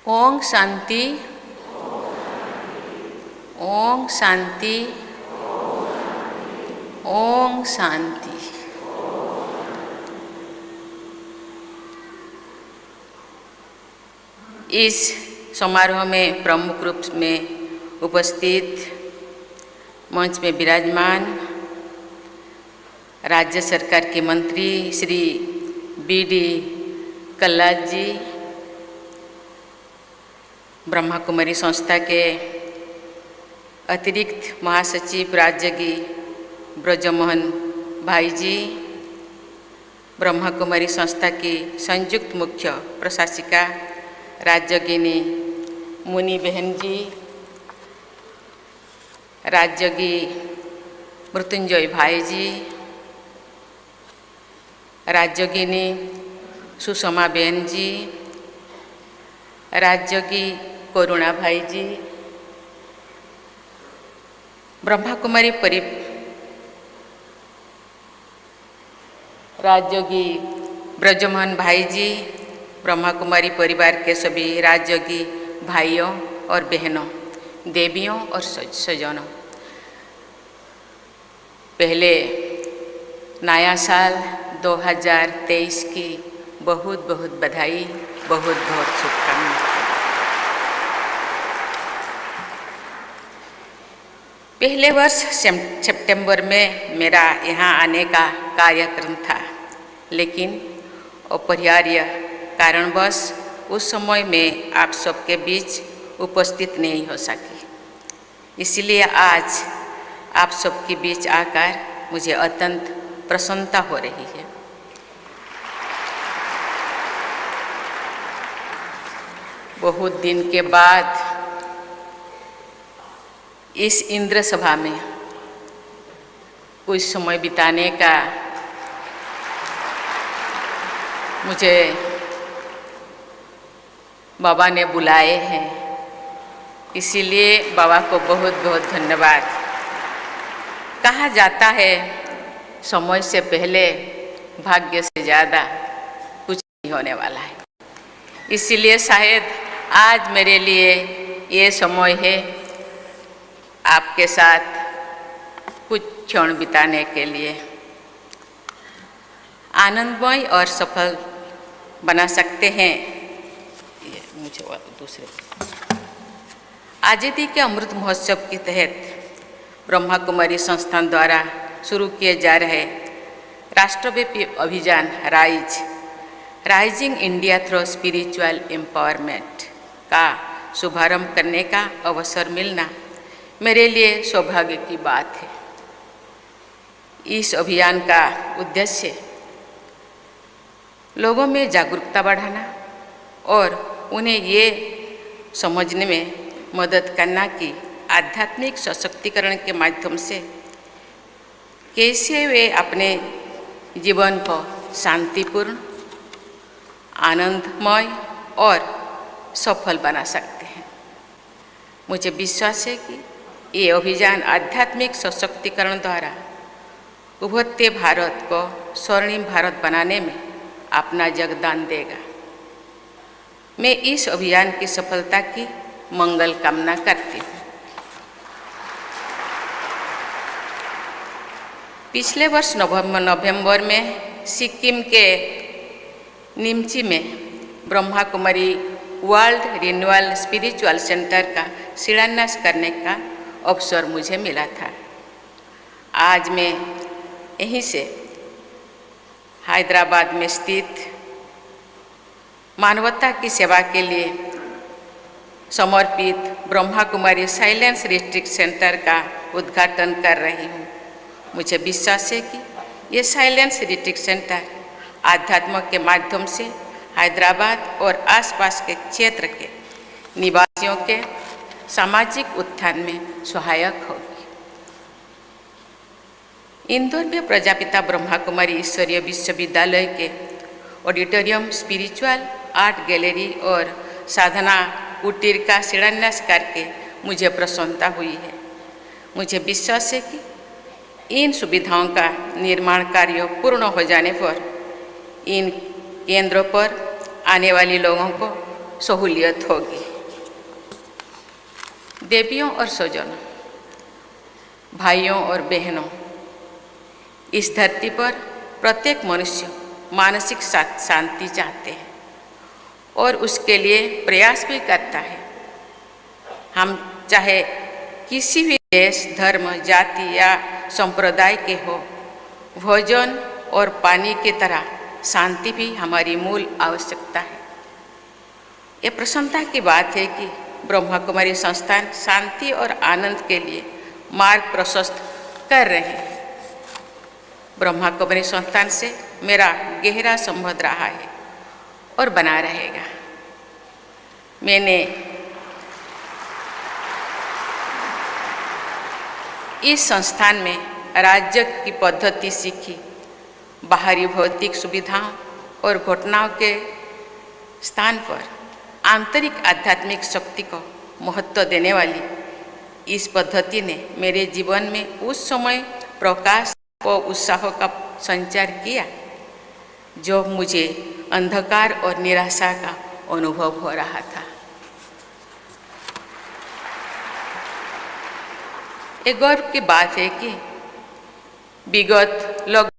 ओम शांति। ओम शांति। ओम शांति। इस समारोह में प्रमुख रूप में उपस्थित मंच में विराजमान राज्य सरकार के मंत्री श्री बी.डी. कल्लाद जी, ब्रह्मा कुमारी संस्था के अतिरिक्त महासचिव राज्यगी ब्रजमोहन भाई जी, ब्रह्मा कुमारी संस्था की संयुक्त मुख्य प्रशासिका राज्यगिनी मुनि बहन जी, राज्यगी मृत्युंजय भाई जी, राज्यगिनी सुषमा बहन जी, राज्यगी करुणा भाई जी, ब्रह्मा कुमारी राज्यगी ब्रजमोहन भाई जी, ब्रह्मा कुमारी परिवार के सभी राज्यगी भाइयों और बहनों, देवियों और सज्जनों, पहले नया साल 2023 की बहुत बहुत बधाई, बहुत बहुत शुभकामनाएं। पहले वर्ष सितंबर में मेरा यहाँ आने का कार्यक्रम था, लेकिन अपरिहार्य कारणवश उस समय में आप सबके बीच उपस्थित नहीं हो सकी। इसलिए आज आप सबके बीच आकर मुझे अत्यंत प्रसन्नता हो रही है। बहुत दिन के बाद इस इंद्र सभा में कुछ समय बिताने का मुझे बाबा ने बुलाए हैं, इसीलिए बाबा को बहुत बहुत धन्यवाद। कहा जाता है समय से पहले भाग्य से ज़्यादा कुछ नहीं होने वाला है, इसीलिए शायद आज मेरे लिए ये समय है आपके साथ कुछ क्षण बिताने के लिए। आनंदमय और सफल बना सकते हैं। ये मुझे दूसरे आज़ादी के अमृत महोत्सव के तहत ब्रह्मा कुमारी संस्थान द्वारा शुरू किए जा रहे राष्ट्रव्यापी अभियान rising India through spiritual empowerment का शुभारंभ करने का अवसर मिलना मेरे लिए सौभाग्य की बात है। इस अभियान का उद्देश्य लोगों में जागरूकता बढ़ाना और उन्हें ये समझने में मदद करना कि आध्यात्मिक सशक्तिकरण के माध्यम से कैसे वे अपने जीवन को शांतिपूर्ण, आनंदमय और सफल बना सकते हैं। मुझे विश्वास है कि ये अभियान आध्यात्मिक सशक्तिकरण द्वारा उभरते भारत को स्वर्णिम भारत बनाने में अपना योगदान देगा। मैं इस अभियान की सफलता की मंगल कामना करती हूँ। पिछले वर्ष नवंबर में सिक्किम के निमची में Brahma Kumari world renewal spiritual centre का शिलान्यास करने का अवसर मुझे मिला था। आज मैं यहीं से हैदराबाद में स्थित मानवता की सेवा के लिए समर्पित Brahma Kumari silence retreat centre का उद्घाटन कर रही हूँ। मुझे विश्वास है कि ये साइलेंस रिट्रीट सेंटर आध्यात्म के माध्यम से हैदराबाद और आसपास के क्षेत्र के निवासियों के सामाजिक उत्थान में सहायक होगी। इंदौर में प्रजापिता ब्रह्मा कुमारी ईश्वरीय विश्वविद्यालय के ऑडिटोरियम, स्पिरिचुअल आर्ट गैलरी और साधना कुटीर का शिलान्यास करके मुझे प्रसन्नता हुई है। मुझे विश्वास है कि इन सुविधाओं का निर्माण कार्य पूर्ण हो जाने पर इन केंद्रों पर आने वाले लोगों को सहूलियत होगी। देवियों और स्वजनों, भाइयों और बहनों, इस धरती पर प्रत्येक मनुष्य मानसिक शांति चाहते हैं और उसके लिए प्रयास भी करता है। हम चाहे किसी भी देश, धर्म, जाति या संप्रदाय के हो, भोजन और पानी की तरह शांति भी हमारी मूल आवश्यकता है। ये प्रसन्नता की बात है कि ब्रह्मा कुमारी संस्थान शांति और आनंद के लिए मार्ग प्रशस्त कर रहे हैं। ब्रह्मा कुमारी संस्थान से मेरा गहरा संबंध रहा है और बना रहेगा। मैंने इस संस्थान में राज्य की पद्धति सीखी। बाहरी भौतिक सुविधाओं और घटनाओं के स्थान पर आंतरिक आध्यात्मिक शक्ति को महत्व देने वाली इस पद्धति ने मेरे जीवन में उस समय प्रकाश और उत्साह का संचार किया जो मुझे अंधकार और निराशा का अनुभव हो रहा था। एक गौरव की बात है कि विगत लगभग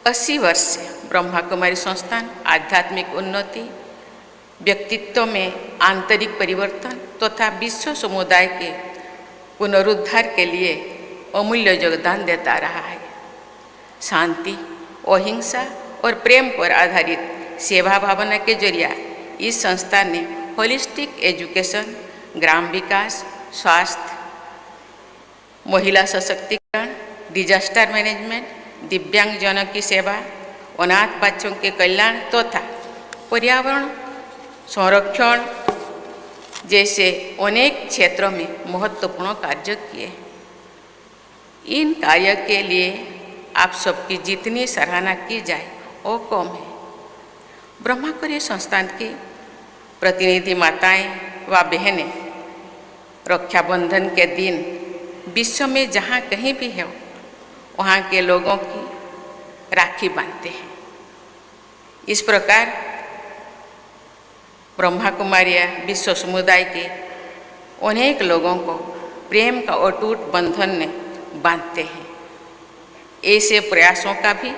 80 वर्ष से ब्रह्मा कुमारी संस्थान आध्यात्मिक उन्नति, व्यक्तित्व में आंतरिक परिवर्तन तथा विश्व समुदाय के पुनरुद्धार के लिए अमूल्य योगदान देता रहा है। शांति, अहिंसा और प्रेम पर आधारित सेवा भावना के जरिए इस संस्थान ने होलिस्टिक एजुकेशन, ग्राम विकास, स्वास्थ्य, महिला सशक्तिकरण, डिजास्टर मैनेजमेंट, दिव्यांगजनों की सेवा, अनाथ बच्चों के कल्याण तथा पर्यावरण संरक्षण जैसे अनेक क्षेत्रों में महत्वपूर्ण कार्य किए। इन कार्य के लिए आप सबकी जितनी सराहना की जाए वो कम है। ब्रह्मा कुमारी संस्थान की प्रतिनिधि माताएं व बहनें रक्षाबंधन के दिन विश्व में जहाँ कहीं भी हो वहाँ के लोगों की राखी बांधते हैं। इस प्रकार ब्रह्मा कुमारी विश्व समुदाय के अनेक लोगों को प्रेम का अटूट बंधन में बांधते हैं। ऐसे प्रयासों का भी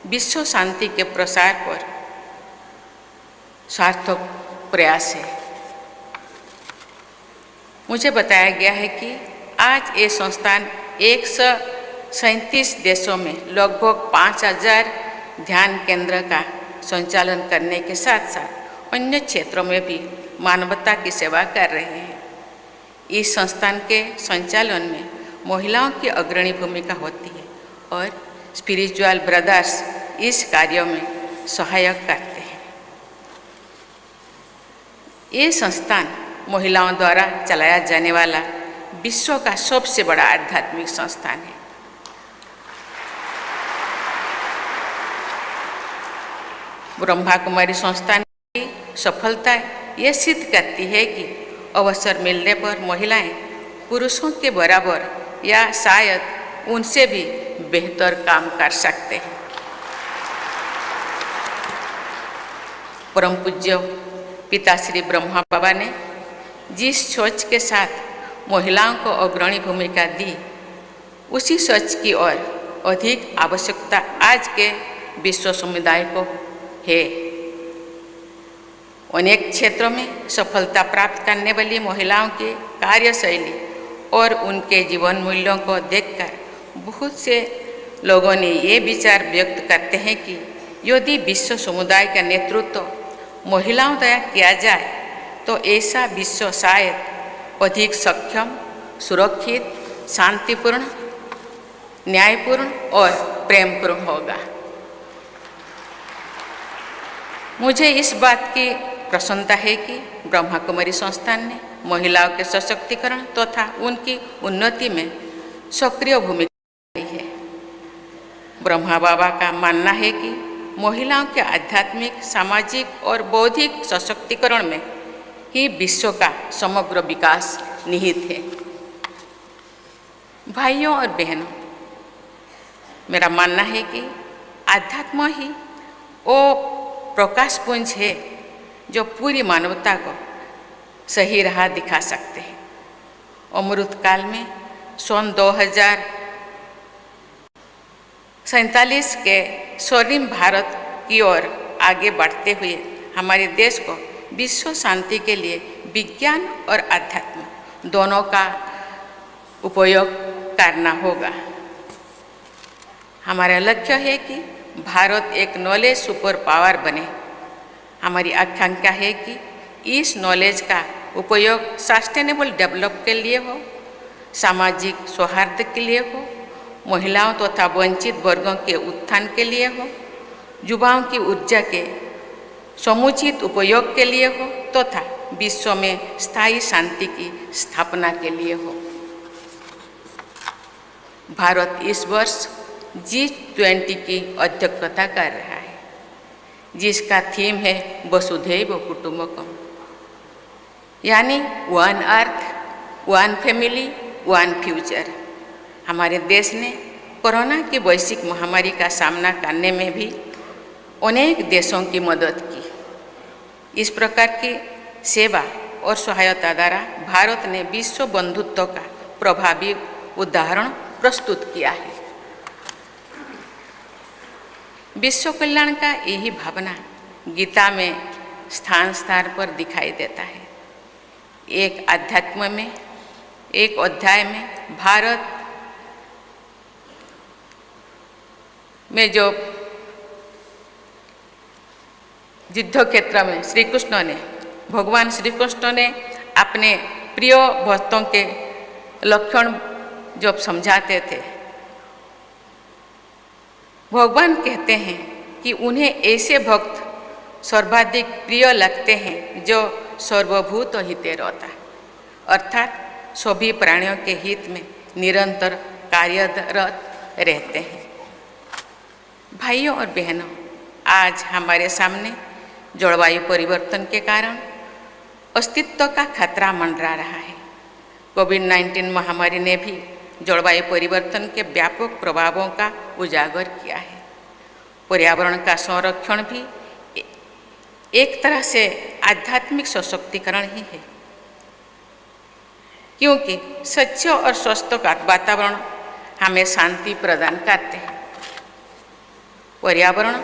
विश्व शांति के प्रसार पर सार्थक प्रयास है। मुझे बताया गया है कि आज ये संस्थान 137 देशों में लगभग 5000 ध्यान केंद्र का संचालन करने के साथ साथ अन्य क्षेत्रों में भी मानवता की सेवा कर रहे हैं। इस संस्थान के संचालन में महिलाओं की अग्रणी भूमिका होती है और स्पिरिचुअल ब्रदर्स इस कार्य में सहायक करते हैं। ये संस्थान महिलाओं द्वारा चलाया जाने वाला विश्व का सबसे बड़ा आध्यात्मिक संस्थान है। ब्रह्मा कुमारी संस्थान की सफलता ये सिद्ध करती है कि अवसर मिलने पर महिलाएं पुरुषों के बराबर या शायद उनसे भी बेहतर काम कर सकते हैं। परम पूज्य पिता श्री ब्रह्मा बाबा ने जिस सोच के साथ महिलाओं को अग्रणी भूमिका दी, उसी सोच की ओर अधिक आवश्यकता आज के विश्व समुदाय को है। अनेक क्षेत्रों में सफलता प्राप्त करने वाली महिलाओं की कार्यशैली और उनके जीवन मूल्यों को देखकर बहुत से लोगों ने ये विचार व्यक्त करते हैं कि यदि विश्व समुदाय का नेतृत्व महिलाओं द्वारा किया जाए तो ऐसा विश्व शायद अधिक सक्षम, सुरक्षित, शांतिपूर्ण, न्यायपूर्ण और प्रेमपूर्ण होगा। मुझे इस बात की प्रसन्नता है कि ब्रह्मा कुमारी संस्थान ने महिलाओं के सशक्तिकरण तथा उनकी उन्नति में सक्रिय भूमिका ली है। ब्रह्मा बाबा का मानना है कि महिलाओं के आध्यात्मिक, सामाजिक और बौद्धिक सशक्तिकरण में ही विश्व का समग्र विकास निहित है। भाइयों और बहनों, मेरा मानना है कि आध्यात्म ही वो प्रकाश पुंज है जो पूरी मानवता को सही राह दिखा सकते हैं। अमृत काल में सन 2047 के स्वर्णिम भारत की ओर आगे बढ़ते हुए हमारे देश को विश्व शांति के लिए विज्ञान और अध्यात्म दोनों का उपयोग करना होगा। हमारा लक्ष्य है कि भारत एक नॉलेज सुपर पावर बने। हमारी आकांक्षा है कि इस नॉलेज का उपयोग सस्टेनेबल डेवलप के लिए हो, सामाजिक सौहार्द के लिए हो, महिलाओं तथा वंचित वर्गों के उत्थान के लिए हो, युवाओं की ऊर्जा के समुचित उपयोग के लिए हो तथा विश्व में स्थायी शांति की स्थापना के लिए हो। भारत इस वर्ष G20 की अध्यक्षता कर रहा है, जिसका थीम है वसुधैव कुटुंबकम, यानी one earth, one family, one future. हमारे देश ने कोरोना की वैश्विक महामारी का सामना करने में भी अनेक देशों की मदद की। इस प्रकार की सेवा और सहायता द्वारा भारत ने विश्व बंधुत्व का प्रभावी उदाहरण प्रस्तुत किया है। विश्व कल्याण का यही भावना गीता में स्थान स्थान पर दिखाई देता है। एक अध्यात्म में, एक अध्याय में भारत में जो युद्ध क्षेत्र में भगवान श्री कृष्ण ने अपने प्रिय भक्तों के लक्षण जब समझाते थे, भगवान कहते हैं कि उन्हें ऐसे भक्त सर्वाधिक प्रिय लगते हैं जो सर्वभूत हिते रहता, अर्थात सभी प्राणियों के हित में निरंतर कार्यरत रहते हैं। भाइयों और बहनों, आज हमारे सामने जलवायु परिवर्तन के कारण अस्तित्व का खतरा मंडरा रहा है। कोविड-19 महामारी ने भी जलवायु परिवर्तन के व्यापक प्रभावों का उजागर किया है। पर्यावरण का संरक्षण भी एक तरह से आध्यात्मिक सशक्तिकरण ही है, क्योंकि स्वच्छ और स्वस्थ वातावरण हमें शांति प्रदान करते हैं। पर्यावरण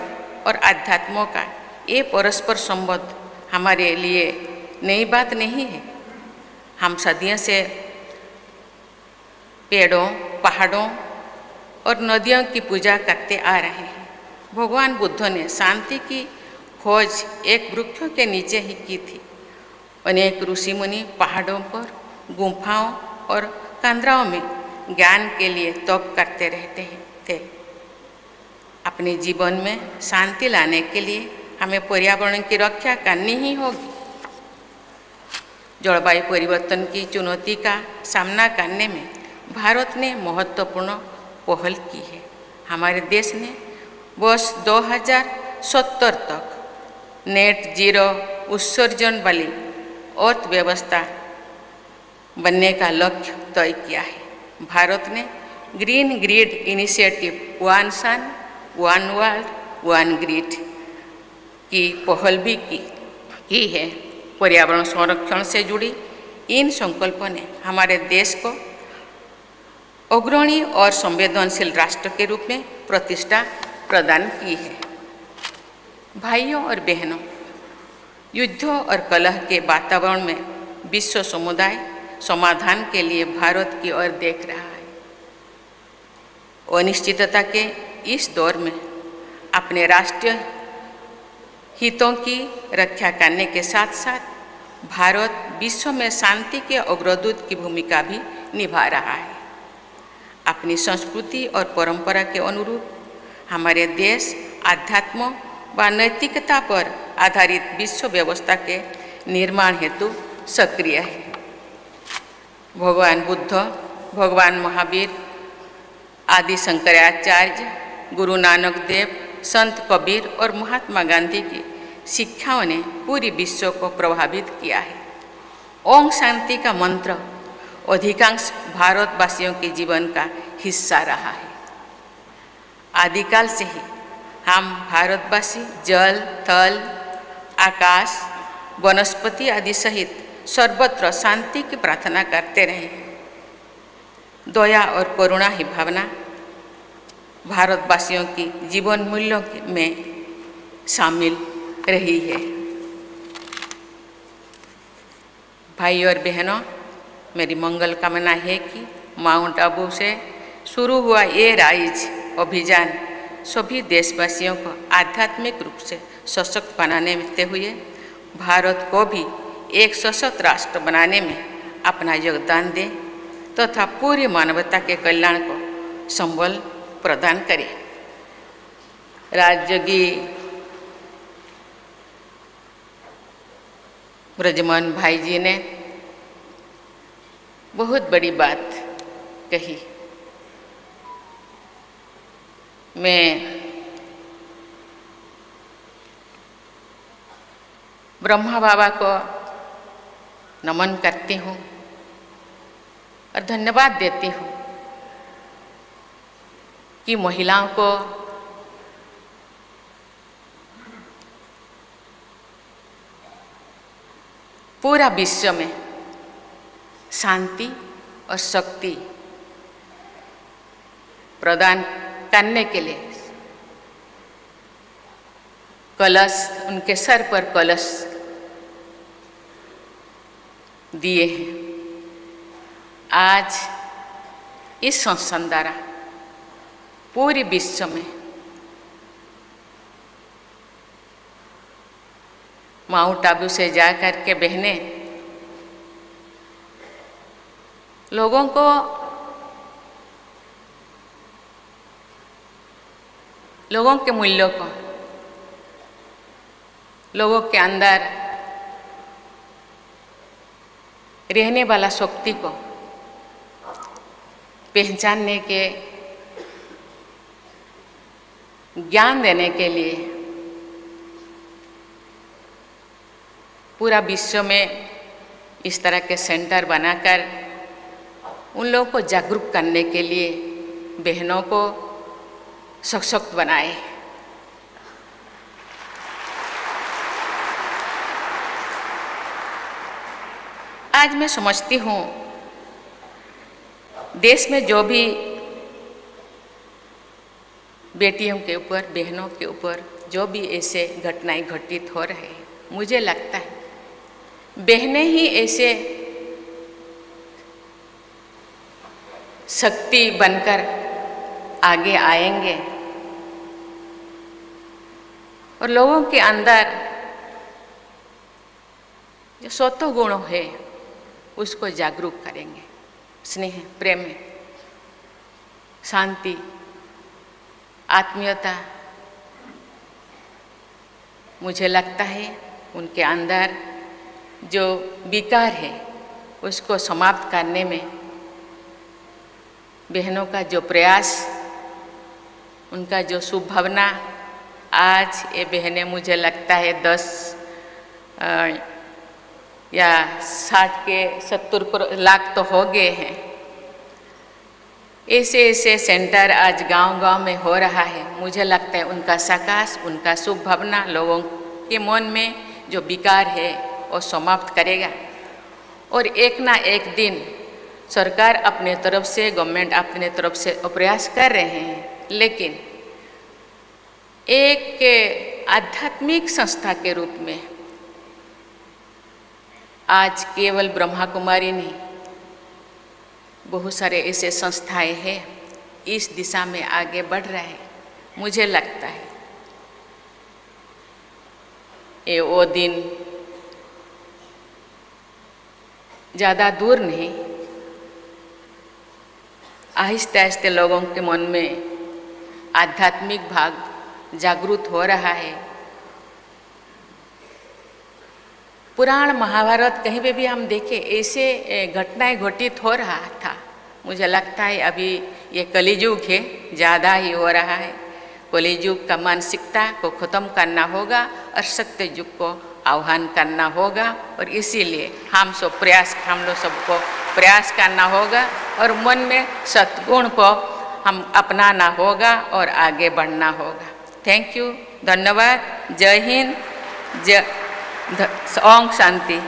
और अध्यात्मों का ये परस्पर संबंध हमारे लिए नई बात नहीं है। हम सदियों से पेड़ों, पहाड़ों और नदियों की पूजा करते आ रहे हैं। भगवान बुद्ध ने शांति की खोज एक वृक्ष के नीचे ही की थी। अनेक ऋषि मुनि पहाड़ों पर, गुफाओं और कंदराओं में ज्ञान के लिए तप करते रहते थे। अपने जीवन में शांति लाने के लिए हमें पर्यावरण की रक्षा करनी ही होगी। जलवायु परिवर्तन की चुनौती का सामना करने में भारत ने महत्वपूर्ण पहल की है। हमारे देश ने वर्ष 2070 तक नेट जीरो उत्सर्जन वाली अर्थव्यवस्था बनने का लक्ष्य तय किया है। भारत ने ग्रीन ग्रिड इनिशिएटिव, वन सन, वन वर्ल्ड, वन ग्रिड की पहल भी की है। पर्यावरण संरक्षण से जुड़ी इन संकल्पों ने हमारे देश को अग्रणी और संवेदनशील राष्ट्र के रूप में प्रतिष्ठा प्रदान की है। भाइयों और बहनों, युद्धों और कलह के वातावरण में विश्व समुदाय समाधान के लिए भारत की ओर देख रहा है। अनिश्चितता के इस दौर में अपने राष्ट्रीय हितों की रक्षा करने के साथ साथ भारत विश्व में शांति के अग्रदूत की भूमिका भी निभा रहा है। अपनी संस्कृति और परंपरा के अनुरूप हमारे देश अध्यात्म व नैतिकता पर आधारित विश्व व्यवस्था के निर्माण हेतु सक्रिय है। भगवान बुद्ध, भगवान महावीर, आदि शंकराचार्य, गुरु नानक देव, संत कबीर और महात्मा गांधी की शिक्षाओं ने पूरी विश्व को प्रभावित किया है। ओम शांति का मंत्र अधिकांश भारतवासियों के जीवन का हिस्सा रहा है। आदिकाल से ही हम भारतवासी जल, थल, आकाश वनस्पति आदि सहित सर्वत्र शांति की प्रार्थना करते रहें। दया और करुणा ही भावना भारतवासियों की जीवन मूल्यों में शामिल रही है। भाई और बहनों, मेरी मंगल कामना है कि माउंट आबू से शुरू हुआ ये राइज अभियान सभी देशवासियों को आध्यात्मिक रूप से सशक्त बनाने में हुए भारत को भी एक सशक्त राष्ट्र बनाने में अपना योगदान दें तथा पूरी मानवता के कल्याण को संबल प्रदान करे। राजयोगी ब्रजमोहन भाई जी ने बहुत बड़ी बात कही। मैं ब्रह्मा बाबा को नमन करती हूँ और धन्यवाद देती हूँ कि महिलाओं को पूरा विश्व में शांति और शक्ति प्रदान करने के लिए कलश, उनके सर पर कलश दिए हैं। आज इस संस्थान द्वारा पूरे विश्व में माउंट आबू से जा कर के बहनें लोगों को लोगों के मूल्यों को, लोगों के अंदर रहने वाला शक्ति को पहचानने के ज्ञान देने के लिए पूरा विश्व में इस तरह के सेंटर बनाकर उन लोगों को जागरूक करने के लिए बहनों को सशक्त बनाए। आज मैं समझती हूँ देश में जो भी बेटियों के ऊपर, बहनों के ऊपर जो भी ऐसे घटनाएं घटित हो रहे हैं, मुझे लगता है बहनें ही ऐसे शक्ति बनकर आगे आएंगे और लोगों के अंदर जो स्वतः गुण है उसको जागरूक करेंगे। स्नेह, प्रेम, शांति, आत्मीयता, मुझे लगता है उनके अंदर जो विकार है उसको समाप्त करने में बहनों का जो प्रयास, उनका जो शुभ भावना, आज ये बहनें मुझे लगता है 10 या 60 के 70 लाख तो हो गए हैं। ऐसे ऐसे सेंटर आज गांव-गांव में हो रहा है। मुझे लगता है उनका सकाश, उनका शुभ भावना लोगों के मन में जो विकार है वो समाप्त करेगा और एक ना एक दिन सरकार अपने तरफ से, गवर्नमेंट अपने तरफ से प्रयास कर रहे हैं, लेकिन एक आध्यात्मिक संस्था के रूप में आज केवल ब्रह्मा कुमारी नहीं, बहुत सारे ऐसे संस्थाएं हैं इस दिशा में आगे बढ़ रहे हैं। मुझे लगता है ये वो दिन ज़्यादा दूर नहीं, आहिस्ते आहिस्ते लोगों के मन में आध्यात्मिक भाग जागृत हो रहा है। पुराण महाभारत कहीं पे भी हम देखें ऐसे घटनाएं घटित हो रहा था। मुझे लगता है अभी ये कलियुग है, ज़्यादा ही हो रहा है। कलियुग का मानसिकता को ख़त्म करना होगा और सत्य युग को आह्वान करना होगा और इसीलिए हम लोग सबको प्रयास करना होगा और मन में सद्गुण को हम अपनाना होगा और आगे बढ़ना होगा। थैंक यू, धन्यवाद। जय हिंद, जय ओम शांति।